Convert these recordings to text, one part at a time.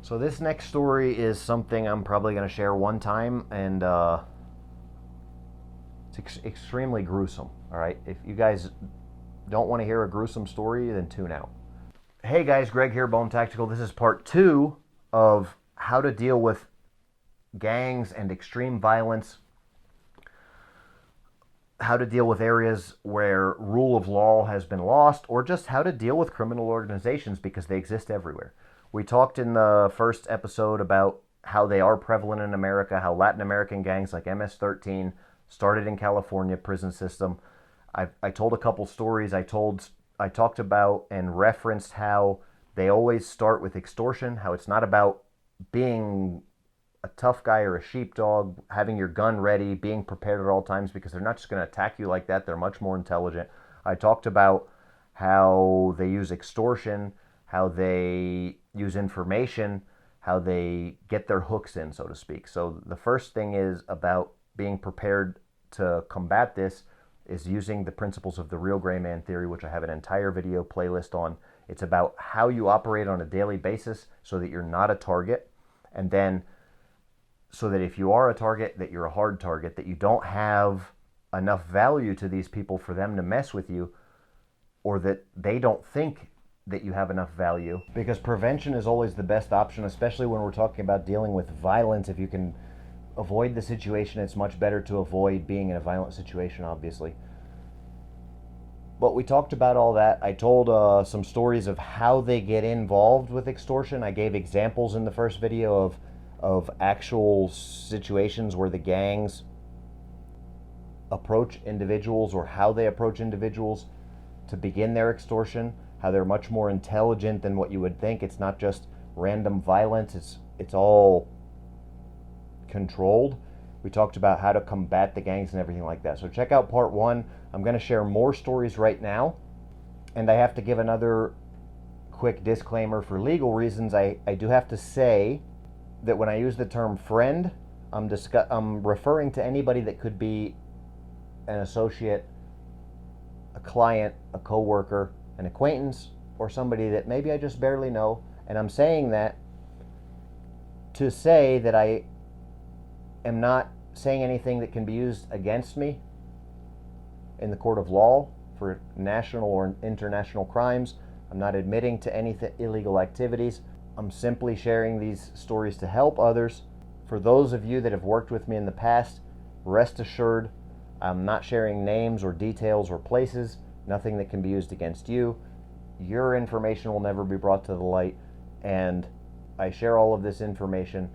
So this next story is something I'm probably going to share one time, and it's extremely gruesome. All right, if you guys don't want to hear a gruesome story, then tune out. Hey guys, Greg here, Bone Tactical. This is part 2 of how to deal with gangs and extreme violence, how to deal with areas where rule of law has been lost, or just how to deal with criminal organizations because they exist everywhere. We talked in the first episode about how they are prevalent in America, how Latin American gangs like MS-13 started in California prison system. I told a couple stories. I talked about and referenced how they always start with extortion, how it's not about being a tough guy or a sheepdog, having your gun ready, being prepared at all times, because they're not just going to attack you like that. They're much more intelligent. I talked about how they use extortion, how they use information, how they get their hooks in, so to speak. So the first thing is about being prepared to combat this is using the principles of the real gray man theory, which I have an entire video playlist on. It's about how you operate on a daily basis so that you're not a target, and then so that if you are a target, that you're a hard target, that you don't have enough value to these people for them to mess with you, or that they don't think that you have enough value. Because prevention is always the best option, especially when we're talking about dealing with violence. If you can avoid the situation, it's much better to avoid being in a violent situation, obviously. But we talked about all that. I told some stories of how they get involved with extortion. I gave examples in the first video of actual situations where the gangs approach individuals, or how they approach individuals to begin their extortion, how they're much more intelligent than what you would think. It's not just random violence, it's all controlled. We talked about how to combat the gangs and everything like that. So check out part 1. I'm going to share more stories right now, and I have to give another quick disclaimer for legal reasons. I do have to say that when I use the term friend, I'm referring to anybody that could be an associate, a client, a coworker, an acquaintance, or somebody that maybe I just barely know. And I'm saying that to say that I am not saying anything that can be used against me in the court of law for national or international crimes. I'm not admitting to any illegal activities. I'm simply sharing these stories to help others. For those of you that have worked with me in the past, rest assured, I'm not sharing names or details or places, nothing that can be used against you. Your information will never be brought to the light, and I share all of this information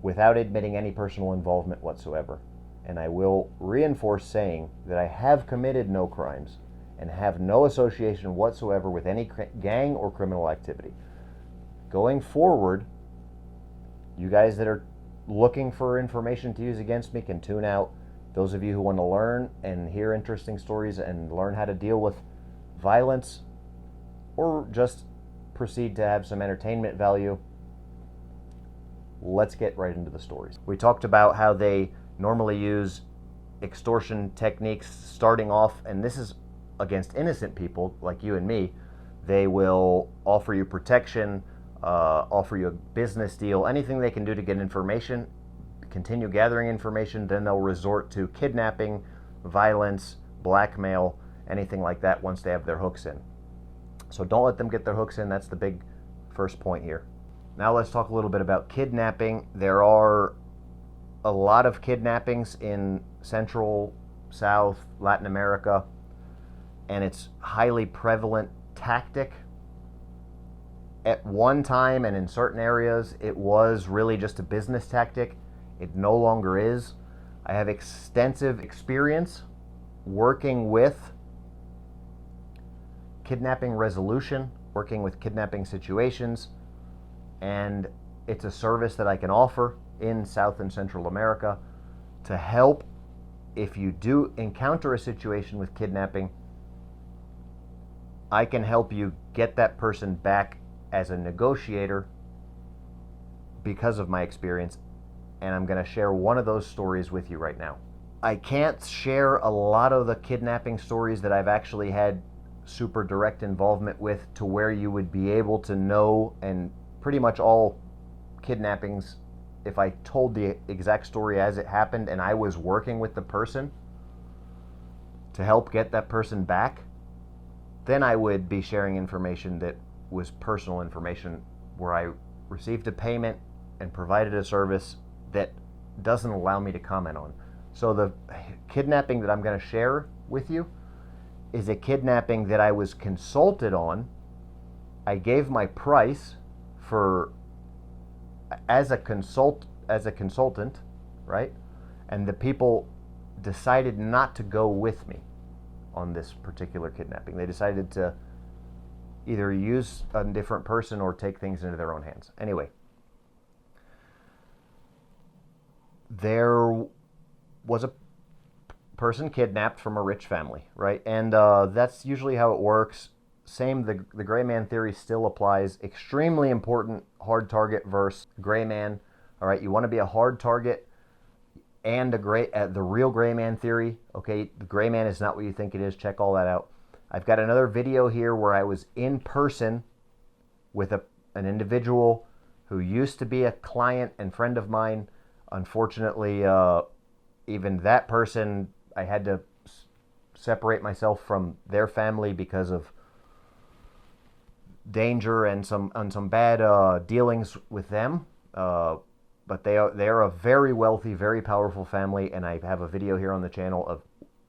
without admitting any personal involvement whatsoever. And I will reinforce saying that I have committed no crimes and have no association whatsoever with any gang or criminal activity. Going forward, you guys that are looking for information to use against me can tune out. Those of you who want to learn and hear interesting stories and learn how to deal with violence, or just proceed to have some entertainment value, let's get right into the stories. We talked about how they normally use extortion techniques starting off, and this is against innocent people like you and me. They will offer you protection, offer you a business deal, anything they can do to get information, continue gathering information. Then they'll resort to kidnapping, violence, blackmail, anything like that once they have their hooks in. So don't let them get their hooks in. That's the big first point here. Now let's talk a little bit about kidnapping. There are a lot of kidnappings in Central, South, Latin America, and it's highly prevalent tactic. At one time and in certain areas, it was really just a business tactic. It no longer is. I have extensive experience working with kidnapping resolution, working with kidnapping situations, and it's a service that I can offer in South and Central America to help if you do encounter a situation with kidnapping. I can help you get that person back as a negotiator because of my experience, and I'm going to share one of those stories with you right now. I can't share a lot of the kidnapping stories that I've actually had super direct involvement with to where you would be able to know and pretty much all kidnappings, if I told the exact story as it happened and I was working with the person to help get that person back, then I would be sharing information that was personal information where I received a payment and provided a service that doesn't allow me to comment on. So the kidnapping that I'm going to share with you is a kidnapping that I was consulted on. I gave my price for as a consultant, right? And the people decided not to go with me on this particular kidnapping. They decided to either use a different person or take things into their own hands. Anyway, there was a person kidnapped from a rich family, right? And that's usually how it works. Same, the gray man theory still applies. Extremely important, hard target versus gray man. All right, you want to be a hard target and the real gray man theory. Okay, the gray man is not what you think it is. Check all that out. I've got another video here where I was in person with an individual who used to be a client and friend of mine. Unfortunately, even that person, I had to separate myself from their family because of danger and some bad dealings with them. But they are a very wealthy, very powerful family, and I have a video here on the channel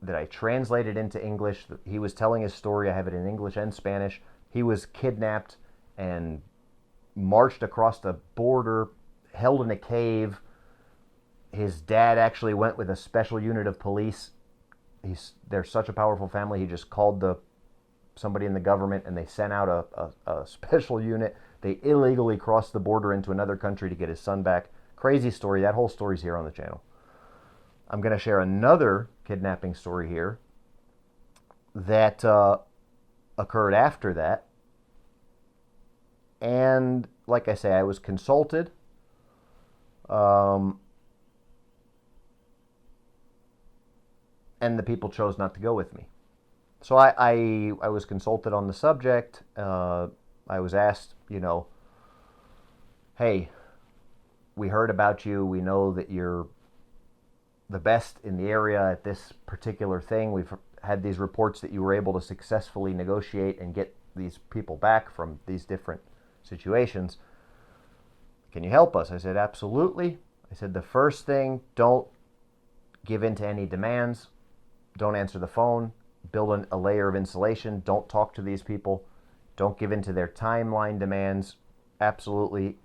that I translated into English. He was telling his story. I have it in English and Spanish. He was kidnapped and marched across the border, held in a cave. His dad actually went with a special unit of police. They're such a powerful family. He just called somebody in the government, and they sent out a special unit. They illegally crossed the border into another country to get his son back. Crazy story. That whole story's here on the channel. I'm going to share another kidnapping story here that occurred after that. And like I say, I was consulted. And the people chose not to go with me. So I was consulted on the subject. I was asked, hey, we heard about you. We know that you're the best in the area at this particular thing. We've had these reports that you were able to successfully negotiate and get these people back from these different situations. Can you help us? I said, absolutely. I said, the first thing, don't give in to any demands. Don't answer the phone. Build a layer of insulation. Don't talk to these people. Don't give in to their timeline demands. Absolutely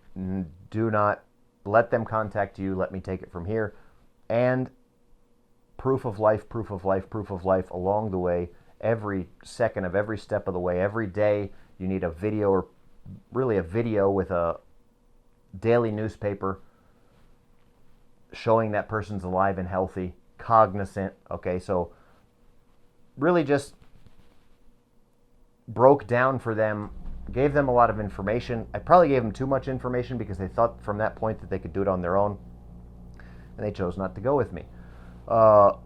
do not let them contact you. Let me take it from here. And proof of life along the way, every second of every step of the way, every day. You need a video, or really a video with a daily newspaper showing that person's alive and healthy, cognizant. Okay, so really just broke down for them, gave them a lot of information. I probably gave them too much information because they thought from that point that they could do it on their own, and they chose not to go with me. The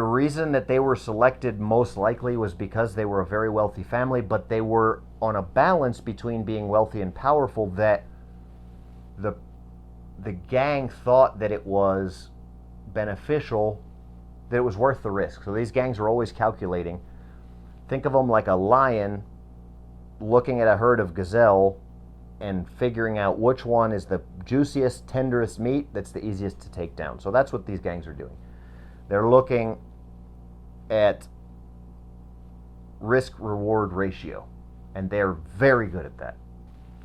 reason that they were selected most likely was because they were a very wealthy family, but they were on a balance between being wealthy and powerful that the gang thought that it was beneficial, that it was worth the risk. So these gangs were always calculating. Think of them like a lion looking at a herd of gazelle and figuring out which one is the juiciest, tenderest meat that's the easiest to take down. So that's what these gangs are doing. They're looking at risk-reward ratio, and they're very good at that.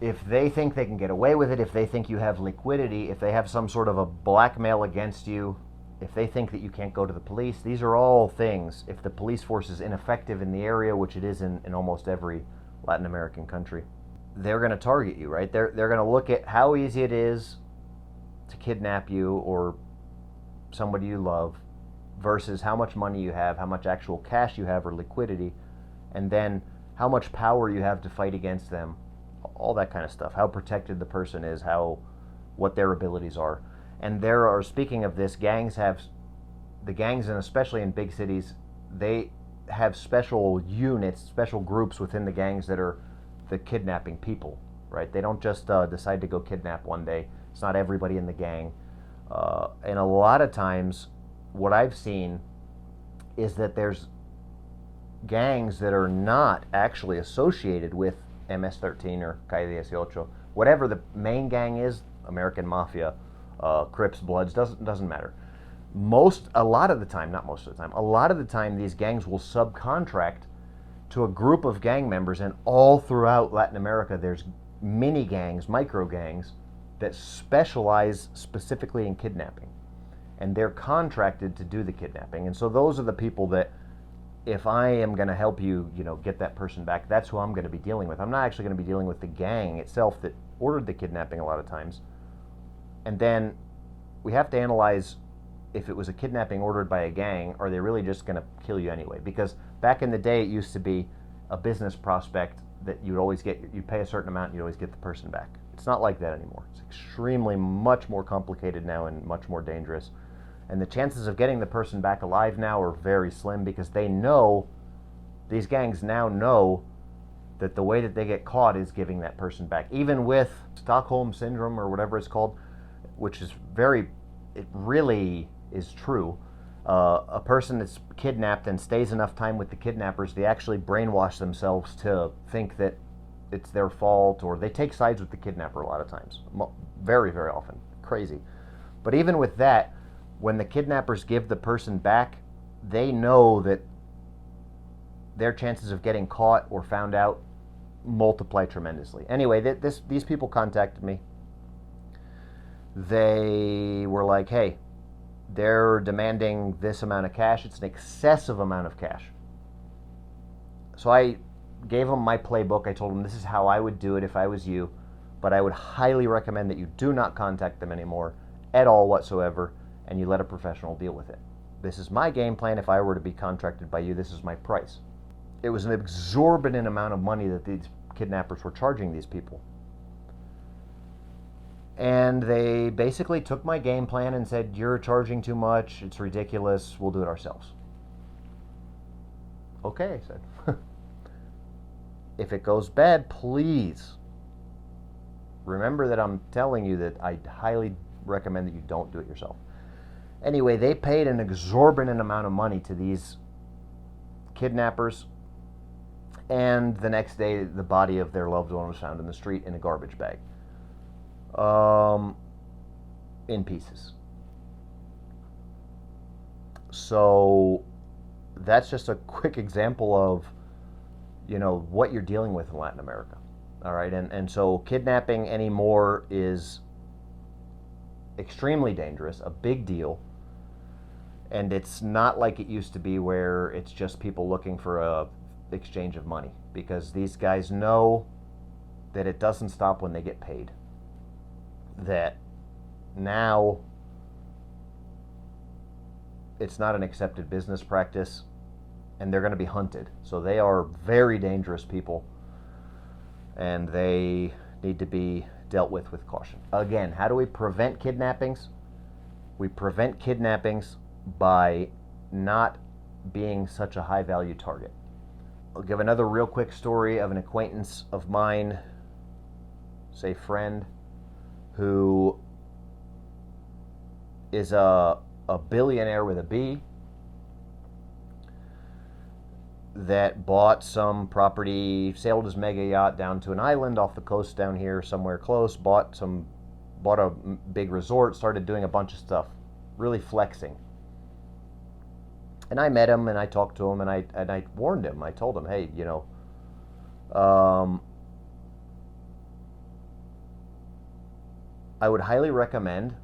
If they think they can get away with it, if they think you have liquidity, if they have some sort of a blackmail against you, if they think that you can't go to the police, these are all things. If the police force is ineffective in the area, which it is in almost every Latin American country, they're going to target you, right? They're going to look at how easy it is to kidnap you or somebody you love versus how much money you have, how much actual cash you have or liquidity, and then how much power you have to fight against them, all that kind of stuff, how protected the person is, what their abilities are. And there are, speaking of this, gangs, and especially in big cities, they have special units, special groups within the gangs that are the kidnapping people. right? They don't just decide to go kidnap one day. It's not everybody in the gang. And a lot of times, what I've seen is that there's gangs that are not actually associated with MS-13 or Calle 18, whatever the main gang is, American Mafia, Crips, Bloods, doesn't matter. A lot of the time, not most of the time, a lot of the time these gangs will subcontract to a group of gang members, and all throughout Latin America there's mini gangs, micro gangs, that specialize specifically in kidnapping. And they're contracted to do the kidnapping. And so those are the people that, if I am going to help you, get that person back, that's who I'm going to be dealing with. I'm not actually going to be dealing with the gang itself that ordered the kidnapping a lot of times. And then we have to analyze, if it was a kidnapping ordered by a gang, are they really just going to kill you anyway? Because back in the day, it used to be a business prospect that you'd pay a certain amount and you'd always get the person back. It's not like that anymore. It's extremely much more complicated now and much more dangerous. And the chances of getting the person back alive now are very slim, because these gangs now know that the way that they get caught is giving that person back. Even with Stockholm Syndrome or whatever it's called, which is it really is true. A person that's kidnapped and stays enough time with the kidnappers, they actually brainwash themselves to think that it's their fault, or they take sides with the kidnapper a lot of times. Very, very often. Crazy. But even with that, when the kidnappers give the person back, they know that their chances of getting caught or found out multiply tremendously. Anyway, these people contacted me. They were like, hey, they're demanding this amount of cash. It's an excessive amount of cash. So I gave them my playbook. I told them this is how I would do it if I was you, but I would highly recommend that you do not contact them anymore at all whatsoever, and you let a professional deal with it. This is my game plan. If I were to be contracted by you, this is my price. It was an exorbitant amount of money that these kidnappers were charging these people. And they basically took my game plan and said, you're charging too much, it's ridiculous, we'll do it ourselves. Okay, I said. If it goes bad, please remember that I'm telling you that I highly recommend that you don't do it yourself. Anyway, they paid an exorbitant amount of money to these kidnappers, and the next day the body of their loved one was found in the street in a garbage bag. In pieces. So that's just a quick example of, what you're dealing with in Latin America. All right, and so kidnapping anymore is extremely dangerous, a big deal, and it's not like it used to be where it's just people looking for a exchange of money, because these guys know that it doesn't stop when they get paid. That now it's not an accepted business practice, and they're going to be hunted. So they are very dangerous people, and they need to be dealt with caution. Again, how do we prevent kidnappings? We prevent kidnappings by not being such a high value target. I'll give another real quick story of an acquaintance of mine, say friend, who is a billionaire with a B, that bought some property, sailed his mega yacht down to an island off the coast down here somewhere close, bought a big resort, started doing a bunch of stuff, really flexing. And I met him and I talked to him and I warned him. I told him, hey, I would highly recommend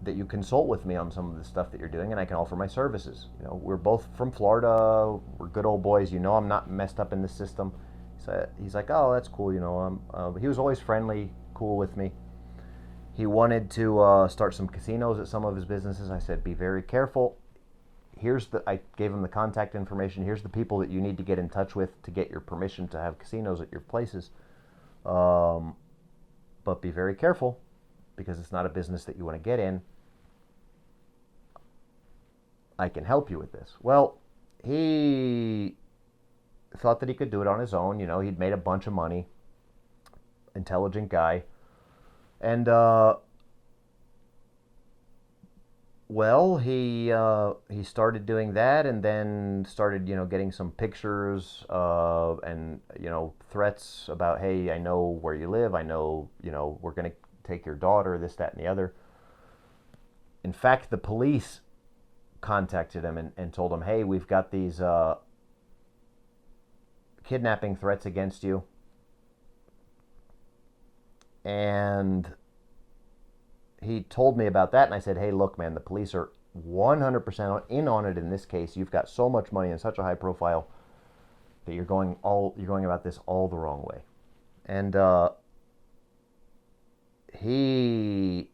that you consult with me on some of the stuff that you're doing, and I can offer my services. We're both from Florida. We're good old boys. I'm not messed up in the system. So he's like, oh, that's cool. He was always friendly, cool with me. He wanted to start some casinos at some of his businesses. I said, be very careful. I gave him the contact information. Here's the people that you need to get in touch with to get your permission to have casinos at your places. But be very careful, because it's not a business that you want to get in. I can help you with this. Well, he thought that he could do it on his own. He'd made a bunch of money. intelligent guy. And well, he started doing that, and then started, getting some pictures and threats about, hey, I know where you live, I know, we're gonna take your daughter, this, that, and the other. In fact, the police contacted him and told him, hey, we've got these kidnapping threats against you, and he told me about that, and I said, hey, look, man, the police are 100% in on it in this case. You've got so much money and such a high profile that you're going about this all the wrong way. And he,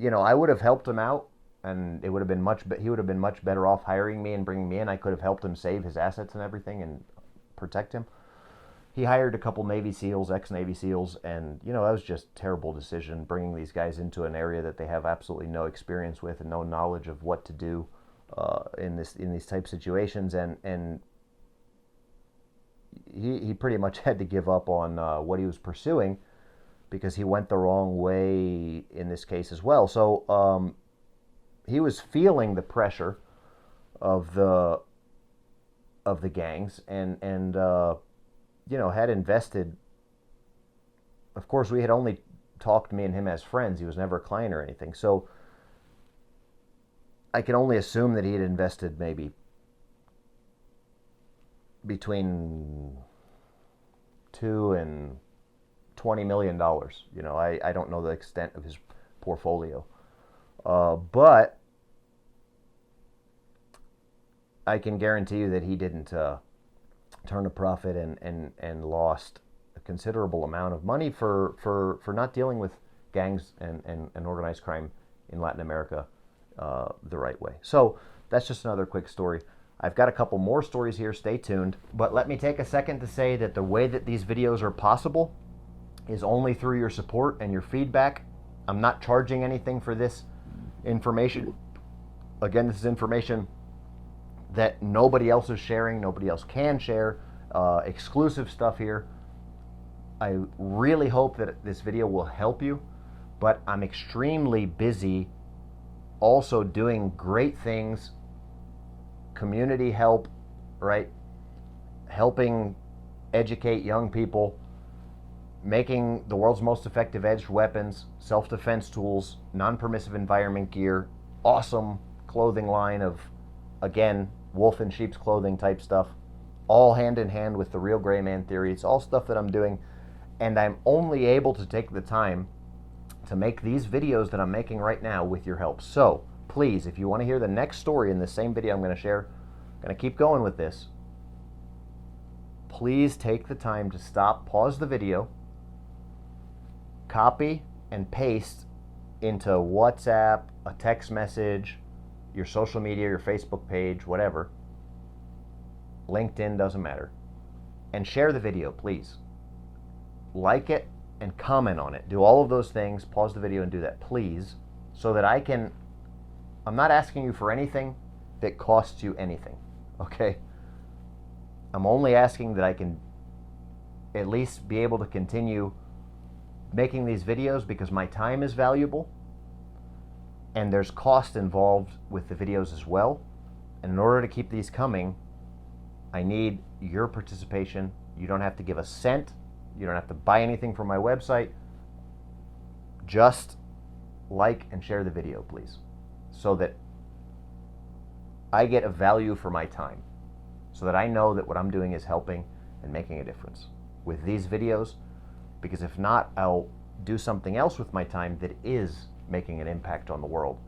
I would have helped him out, and he would have been much better off hiring me and bringing me in. I could have helped him save his assets and everything and protect him. He hired a couple Navy SEALs, ex-Navy SEALs, and, that was just a terrible decision, bringing these guys into an area that they have absolutely no experience with and no knowledge of what to do in these type situations. And he pretty much had to give up on what he was pursuing because he went the wrong way in this case as well. So he was feeling the pressure of the gangs and had invested. Of course, we had only talked, me and him, as friends. He was never a client or anything. So I can only assume that he had invested maybe between $2 and $20 million. I don't know the extent of his portfolio. But I can guarantee you that he didn't turn a profit and lost a considerable amount of money for not dealing with gangs and organized crime in Latin America the right way. So that's just another quick story. I've got a couple more stories here. Stay tuned. But let me take a second to say that the way that these videos are possible is only through your support and your feedback. I'm not charging anything for this information. Again, this is information that nobody else is sharing, nobody else can share, exclusive stuff here. I really hope that this video will help you, but I'm extremely busy also doing great things, community help, right? Helping educate young people, making the world's most effective edged weapons, self-defense tools, non-permissive environment gear, awesome clothing line of, again, wolf in sheep's clothing type stuff, all hand in hand with the real gray man theory. It's all stuff that I'm doing, and I'm only able to take the time to make these videos that I'm making right now with your help. So please, if you want to hear the next story in the same video I'm going to share, I'm going to keep going with this. Please take the time to stop, pause the video, copy and paste into WhatsApp, a text message, your social media, your Facebook page, whatever. LinkedIn, doesn't matter. And share the video, please. Like it and comment on it. Do all of those things. Pause the video and do that, please, so that I'm not asking you for anything that costs you anything, okay? I'm only asking that I can at least be able to continue making these videos because my time is valuable and there's cost involved with the videos as well. And in order to keep these coming, I need your participation. You don't have to give a cent. You don't have to buy anything from my website. Just like and share the video, please, so that I get a value for my time, so that I know that what I'm doing is helping and making a difference with these videos, because if not, I'll do something else with my time that is making an impact on the world,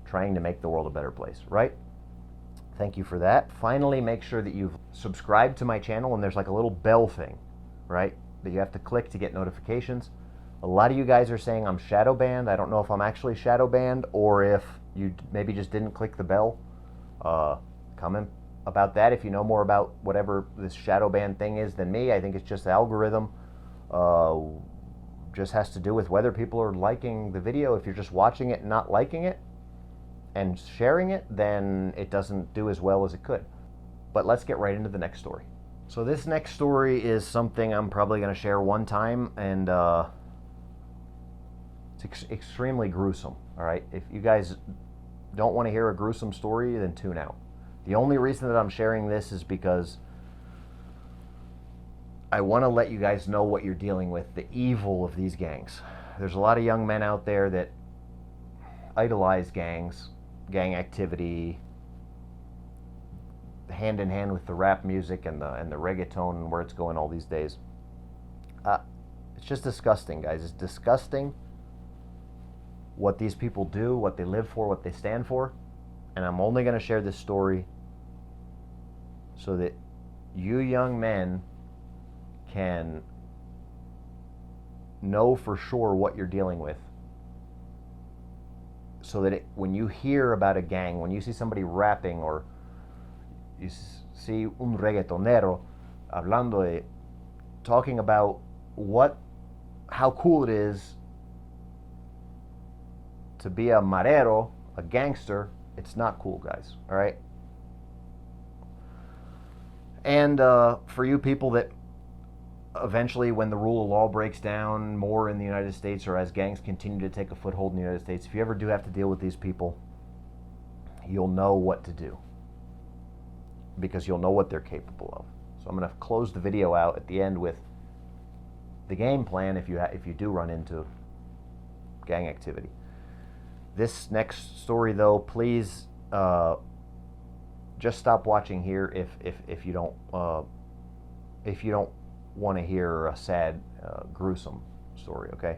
trying to make the world a better place, right? Thank you for that. Finally, make sure that you've subscribed to my channel, and there's like a little bell thing, right, that you have to click to get notifications. A lot of you guys are saying I'm shadow banned. I don't know if I'm actually shadow banned or if you maybe just didn't click the bell. Comment about that if you know more about whatever this shadow ban thing is than me. I think it's just the algorithm. Just has to do with whether people are liking the video. If you're just watching it and not liking it and sharing it, then it doesn't do as well as it could. But let's get right into the next story. So this next story is something I'm probably going to share one time, and it's extremely gruesome. All right, if you guys don't want to hear a gruesome story, then tune out. The only reason that I'm sharing this is because I want to let you guys know what you're dealing with, the evil of these gangs. There's a lot of young men out there that idolize gangs, gang activity, hand in hand with the rap music and the reggaeton and where it's going all these days. It's just disgusting, guys. It's disgusting what these people do, what they live for, what they stand for. And I'm only going to share this story so that you young men can know for sure what you're dealing with. So that when you hear about a gang, when you see somebody rapping, or you see un reggaetonero hablando de, talking about how cool it is to be a marero, a gangster, it's not cool, guys. All right. And for you people that eventually, when the rule of law breaks down more in the United States, or as gangs continue to take a foothold in the United States, if you ever do have to deal with these people, you'll know what to do, because you'll know what they're capable of. So I'm going to close the video out at the end with the game plan if you do run into gang activity. This next story, though, please just stop watching here if you don't want to hear a sad, gruesome story. Okay.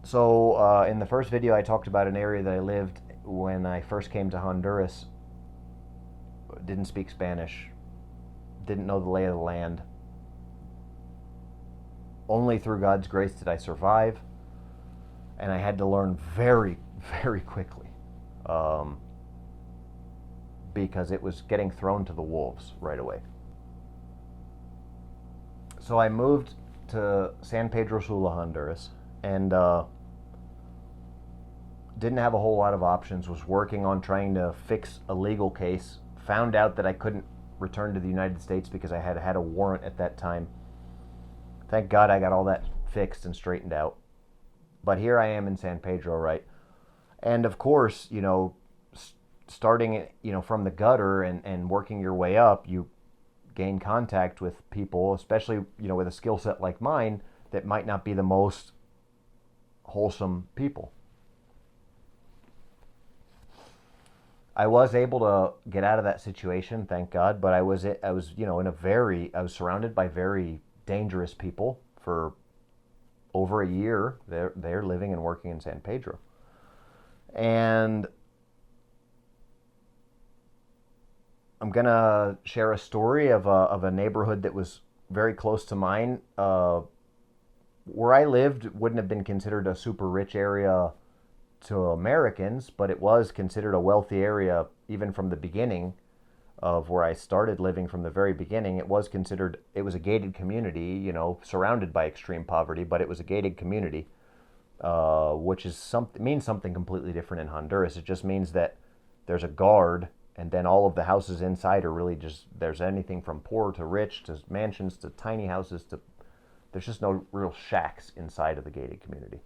So in the first video, I talked about an area that I lived when I first came to Honduras. Didn't speak Spanish, didn't know the lay of the land. Only through God's grace did I survive, and I had to learn very, very quickly, because it was getting thrown to the wolves right away. So I moved to San Pedro Sula, Honduras, and didn't have a whole lot of options. Was working on trying to fix a legal case. Found out that I couldn't return to the United States because I had had a warrant at that time. Thank God I got all that fixed and straightened out. But here I am in San Pedro, right? And of course, starting from the gutter and working your way up, you gain contact with people, especially with a skill set like mine, that might not be the most wholesome people. I was able to get out of that situation, thank God, but I was I was surrounded by very dangerous people for over a year. They're living and working in San Pedro. And I'm going to share a story of a neighborhood that was very close to mine. Where I lived wouldn't have been considered a super rich area to Americans, but it was considered a wealthy area even from the beginning of where I started living. From the very beginning, it was a gated community, surrounded by extreme poverty, but it was a gated community, which means something completely different in Honduras. It just means that there's a guard, and then all of the houses inside are really there's anything from poor to rich to mansions to tiny houses there's just no real shacks inside of the gated community.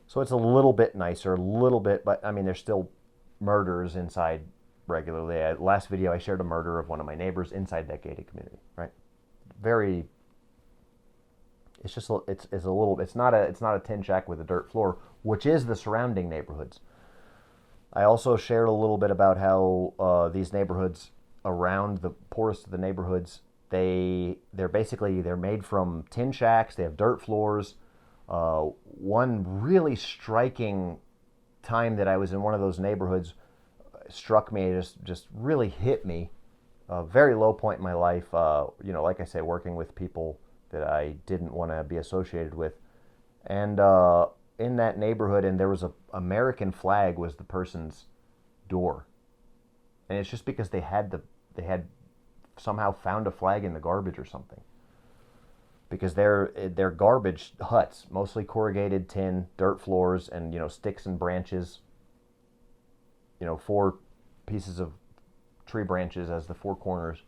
So it's a little bit nicer, but I mean, there's still murders inside regularly. Last video, I shared a murder of one of my neighbors inside that gated community, right? It's not a tin shack with a dirt floor, which is the surrounding neighborhoods. I also shared a little bit about how these neighborhoods around the poorest of the neighborhoods, they're made from tin shacks. They have dirt floors. One really striking time that I was in one of those neighborhoods struck me, just really hit me. A very low point in my life. Like I say, working with people that I didn't want to be associated with, and in that neighborhood, and there was a American flag was the person's door, and it's just because they had somehow found a flag in the garbage or something. Because they're garbage huts, mostly corrugated tin, dirt floors, and sticks and branches. 4 pieces of tree branches as the four corners,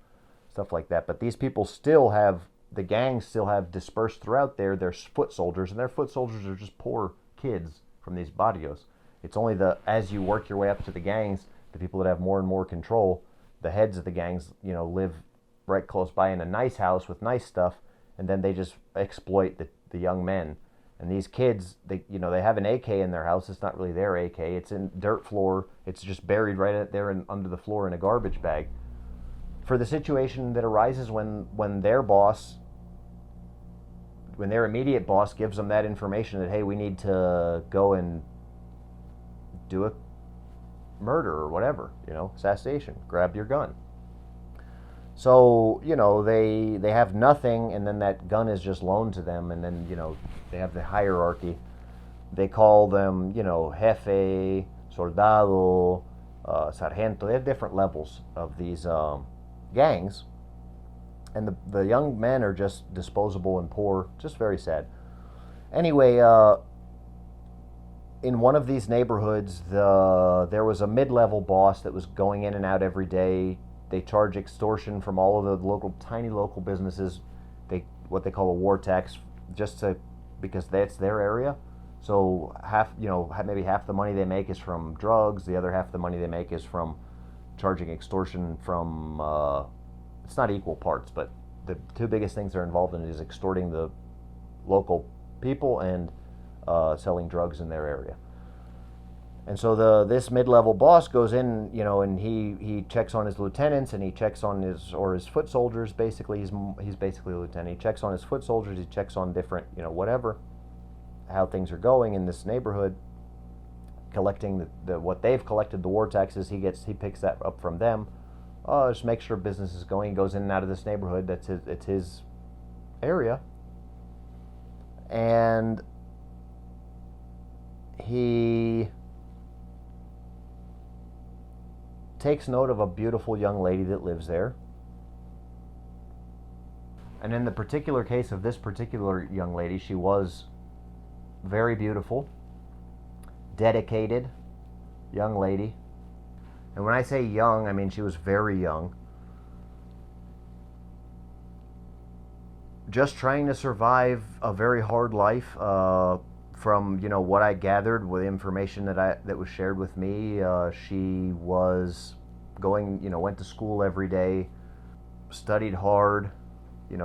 stuff like that. But these people still have, the gangs still have dispersed throughout there their foot soldiers, and their foot soldiers are just poor kids from these barrios. It's only as you work your way up to the gangs, the people that have more and more control, the heads of the gangs, live right close by in a nice house with nice stuff, and then they just exploit the young men. And these kids, they have an AK in their house. It's not really their AK. It's in dirt floor. It's just buried right there under the floor in a garbage bag. For the situation that arises when their boss, when their immediate boss gives them that information that, hey, we need to go and do a murder or whatever, assassination, grab your gun. So, they have nothing, and then that gun is just loaned to them, and then, they have the hierarchy. They call them, jefe, soldado, sargento. They have different levels of these gangs. And the young men are just disposable and poor, just very sad. Anyway, in one of these neighborhoods, there was a mid-level boss that was going in and out every day. They charge extortion from all of the tiny local businesses. What they call a war tax, because that's their area. So maybe half the money they make is from drugs. The other half the money they make is from charging extortion from. It's not equal parts, but the two biggest things they're involved in is extorting the local people and selling drugs in their area. And so this mid-level boss goes in, and he checks on his lieutenants, and he checks on his foot soldiers. Basically, he's basically a lieutenant. He checks on his foot soldiers. He checks on different, whatever, how things are going in this neighborhood, collecting what they've collected, the war taxes. He picks that up from them. Just make sure business is going. He goes in and out of this neighborhood. It's his area, and he takes note of a beautiful young lady that lives there. And in the particular case of this particular young lady, she was very beautiful, dedicated young lady. And when I say young, I mean she was very young. Just trying to survive a very hard life. From what I gathered with information that was shared with me, she was went to school every day, studied hard,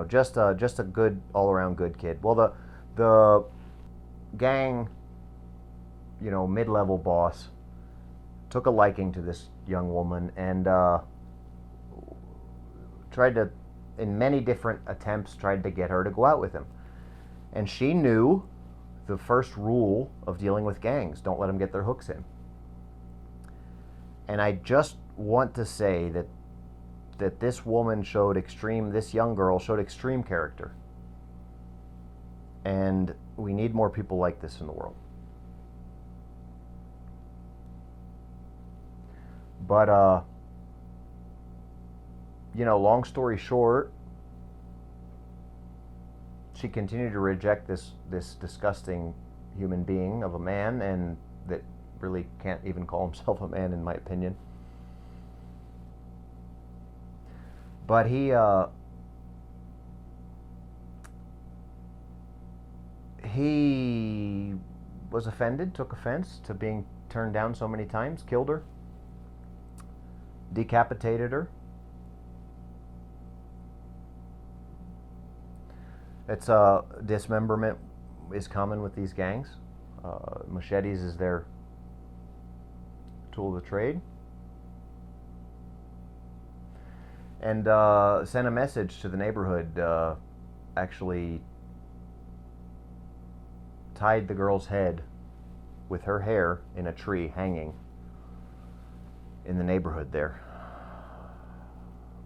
just a good all-around good kid. Well, the gang, mid-level boss took a liking to this young woman and tried to, in many different attempts, tried to get her to go out with him. And she knew the first rule of dealing with gangs: don't let them get their hooks in. And I just want to say that this young girl showed extreme character. And we need more people like this in the world. But, long story short, she continued to reject this disgusting human being of a man, and that really can't even call himself a man, in my opinion. But he was offended, took offense to being turned down so many times, killed her, decapitated her. Dismemberment is common with these gangs. Machetes is their tool of the trade. And sent a message to the neighborhood, actually tied the girl's head with her hair in a tree hanging in the neighborhood there.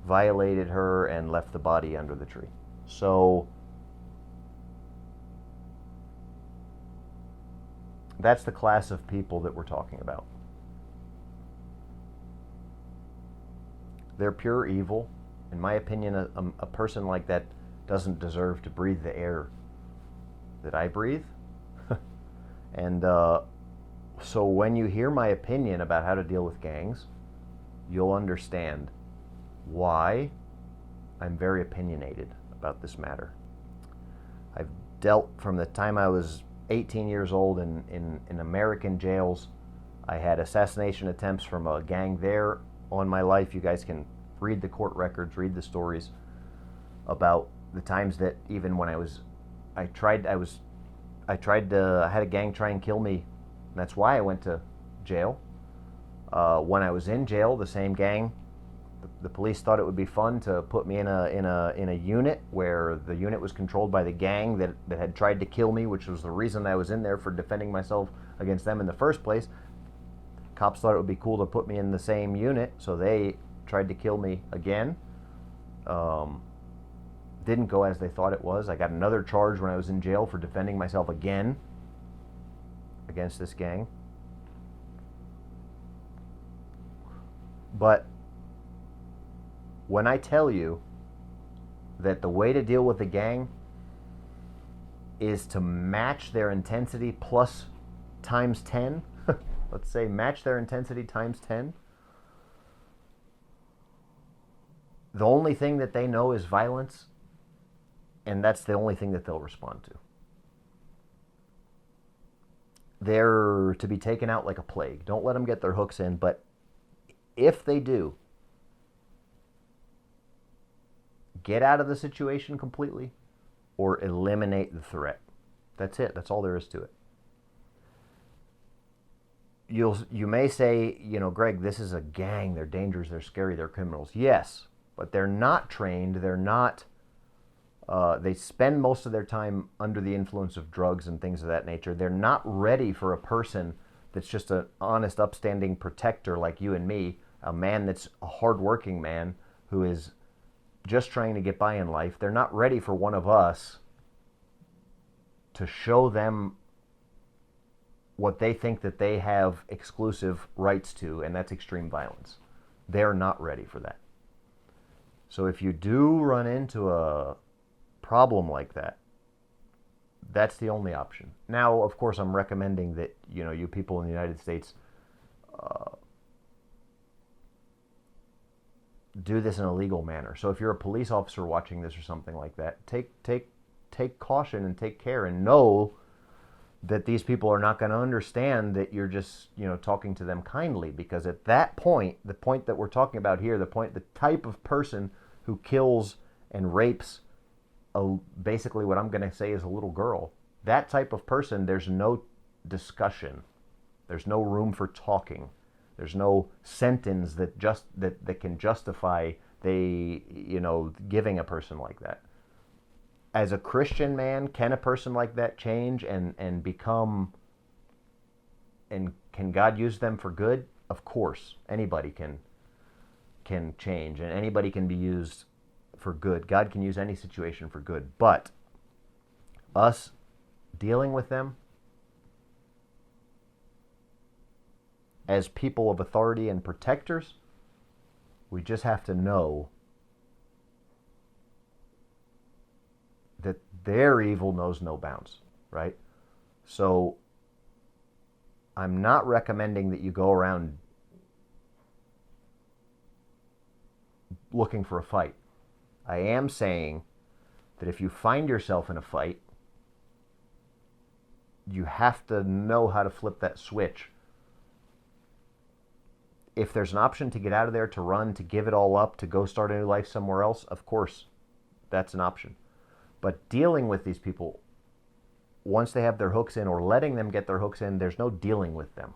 Violated her and left the body under the tree. So that's the class of people that we're talking about. They're pure evil. In my opinion, a person like that doesn't deserve to breathe the air that I breathe. And so when you hear my opinion about how to deal with gangs, you'll understand why I'm very opinionated about this matter. I've dealt from the time I was 18 years old in American jails. I had assassination attempts from a gang there on my life. You guys can read the court records, read the stories about the times that even when I had a gang try and kill me. And that's why I went to jail. When I was in jail, the same gang, the police thought it would be fun to put me in a unit where the unit was controlled by the gang that had tried to kill me, which was the reason I was in there, for defending myself against them in the first place. Cops thought it would be cool to put me in the same unit, so they tried to kill me again. Didn't go as they thought it was. I got another charge when I was in jail for defending myself again against this gang. But when I tell you that the way to deal with the gang is to match their intensity plus times 10, let's say match their intensity times 10, the only thing that they know is violence, and that's the only thing that they'll respond to. They're to be taken out like a plague. Don't let them get their hooks in, but if they do, get out of the situation completely or eliminate the threat. That's it. That's all there is to it. You may say, Greg, this is a gang. They're dangerous. They're scary. They're criminals. Yes, but they're not trained. They're not. They spend most of their time under the influence of drugs and things of that nature. They're not ready for a person that's just an honest, upstanding protector like you and me, a man that's a hardworking man who is just trying to get by in life. They're not ready for one of us to show them what they think that they have exclusive rights to, and that's extreme violence. They're not ready for that. So if you do run into a problem like that, that's the only option. Now, of course, I'm recommending that you people in the United States do this in a legal manner. So if you're a police officer watching this or something like that, take caution and take care, and know that these people are not going to understand that you're just talking to them kindly, because at that point, the point that we're talking about here, the type of person who kills and rapes basically what I'm going to say is a little girl, that type of person, there's no discussion, there's no room for talking, there's no sentence that can justify giving a person like that. As a Christian man, can a person like that change and become, and can God use them for good? Of course, anybody can change, and anybody can be used for good. God can use any situation for good. But us dealing with them as people of authority and protectors, we just have to know that their evil knows no bounds, right? So I'm not recommending that you go around looking for a fight. I am saying that if you find yourself in a fight, you have to know how to flip that switch. If there's an option to get out of there, to run, to give it all up, to go start a new life somewhere else, of course, that's an option. But dealing with these people, once they have their hooks in, or letting them get their hooks in, there's no dealing with them.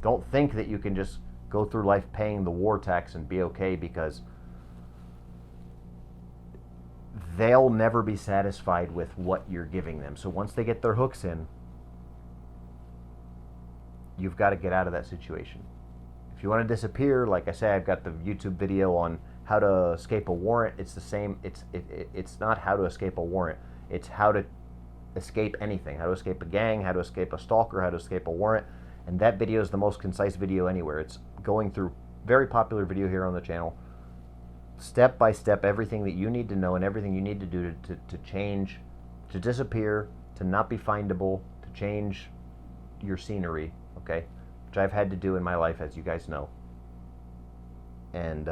Don't think that you can just go through life paying the war tax and be okay, because they'll never be satisfied with what you're giving them. So once they get their hooks in, you've got to get out of that situation. If you want to disappear, like I say, I've got the YouTube video on how to escape a warrant. It's the same. It's not how to escape a warrant. It's how to escape anything. How to escape a gang, how to escape a stalker, how to escape a warrant. And that video is the most concise video anywhere. It's going through, very popular video here on the channel, step by step, everything that you need to know and everything you need to do to change, to disappear, to not be findable, to change your scenery, okay? Which I've had to do in my life, as you guys know. And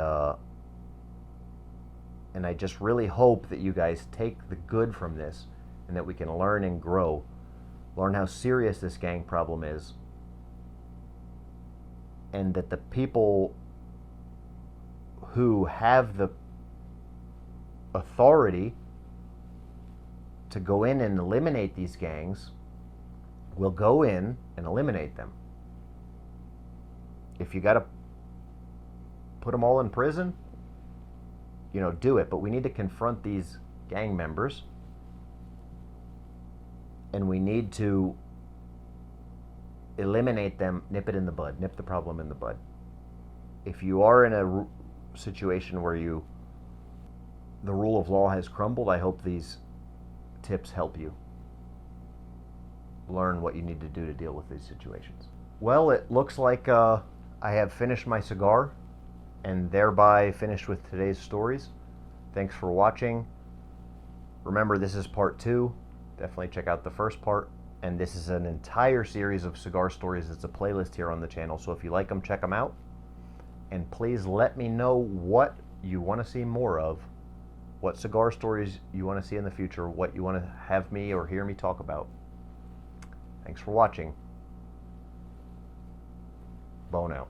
And I just really hope that you guys take the good from this and that we can learn and grow, learn how serious this gang problem is, and that the people who have the authority to go in and eliminate these gangs will go in and eliminate them. If you got to put them all in prison, do it. But we need to confront these gang members, and we need to eliminate them, nip it in the bud, nip the problem in the bud. If you are in a situation where the rule of law has crumbled, I hope these tips help you learn what you need to do to deal with these situations. Well, it looks like I have finished my cigar and thereby finished with today's stories. Thanks for watching. Remember, this is part 2. Definitely check out the first part. And this is an entire series of cigar stories. It's a playlist here on the channel, so if you like them, check them out. And please let me know what you want to see more of, what cigar stories you want to see in the future, what you want to have me or hear me talk about. Thanks for watching. Bone out.